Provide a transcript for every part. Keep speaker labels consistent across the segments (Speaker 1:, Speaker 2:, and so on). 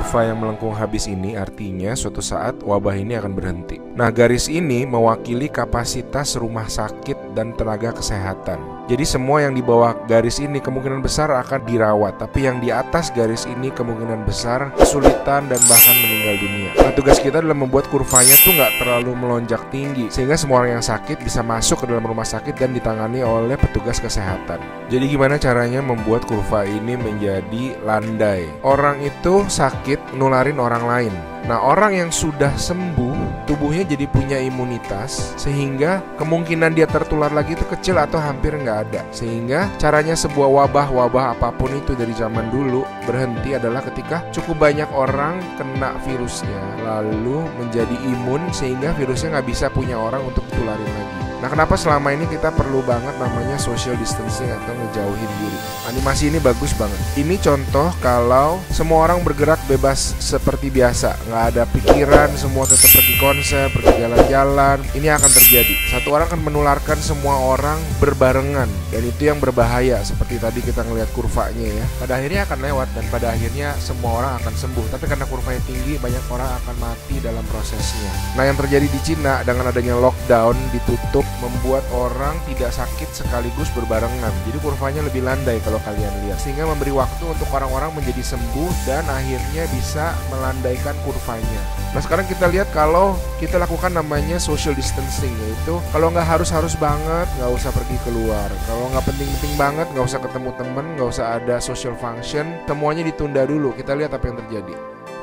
Speaker 1: kurva yang melengkung habis ini artinya suatu saat wabah ini akan berhenti. Nah, garis ini mewakili kapasitas rumah sakit dan tenaga kesehatan. Jadi semua yang di bawah garis ini kemungkinan besar akan dirawat, tapi yang di atas garis ini kemungkinan besar kesulitan dan bahkan meninggal dunia. Nah, tugas kita adalah membuat kurvanya tuh nggak terlalu melonjak tinggi, sehingga semua orang yang sakit bisa masuk ke dalam rumah sakit dan ditangani oleh petugas kesehatan. Jadi gimana caranya membuat kurva ini menjadi landai? Orang itu sakit nularin orang lain. Nah, orang yang sudah sembuh, tubuhnya jadi punya imunitas, sehingga kemungkinan dia tertular lagi itu kecil atau hampir nggak ada. Sehingga caranya sebuah wabah apapun itu dari zaman dulu berhenti adalah ketika cukup banyak orang kena virusnya, lalu menjadi imun sehingga virusnya nggak bisa punya orang untuk ditularin lagi. Nah, kenapa selama ini kita perlu banget namanya social distancing atau ngejauhin diri? Animasi ini bagus banget. Ini contoh kalau semua orang bergerak bebas seperti biasa, nggak ada pikiran, semua tetap pergi konser, pergi jalan-jalan. Ini akan terjadi. Satu orang akan menularkan semua orang berbarengan, dan itu yang berbahaya. Seperti tadi kita ngelihat kurvanya ya. Pada akhirnya akan lewat dan pada akhirnya semua orang akan sembuh. Tapi karena kurvanya tinggi, banyak orang akan mati dalam prosesnya. Nah, yang terjadi di Cina dengan adanya lockdown, ditutup, membuat orang tidak sakit sekaligus berbarengan. Jadi kurvanya lebih landai kalau kalian lihat, sehingga memberi waktu untuk orang-orang menjadi sembuh dan akhirnya bisa melandaikan kurvanya. Nah, sekarang kita lihat kalau kita lakukan namanya social distancing, yaitu kalau nggak harus banget nggak usah pergi keluar, kalau nggak penting-penting banget nggak usah ketemu temen, nggak usah ada social function, semuanya ditunda dulu. Kita lihat apa yang terjadi.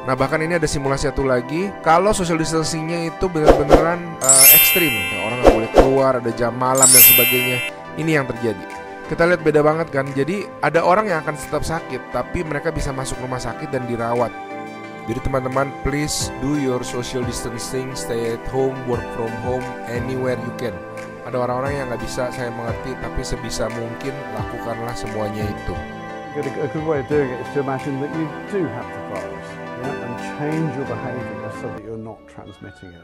Speaker 1: Nah, bahkan ini ada simulasi satu lagi. Kalau social distancingnya itu benar-beneran ekstrim, orang nggak boleh keluar, ada jam malam dan sebagainya. Ini yang terjadi. Kita lihat beda banget kan. Jadi ada orang yang akan tetap sakit, tapi mereka bisa masuk rumah sakit dan dirawat. Jadi teman-teman, please do your social distancing, stay at home, work from home, anywhere you can. Ada orang-orang yang nggak bisa, saya mengerti, tapi sebisa mungkin lakukanlah semuanya itu.
Speaker 2: A good way of doing it is to imagine that you do have the virus. And change your behaviour so that you're not transmitting it.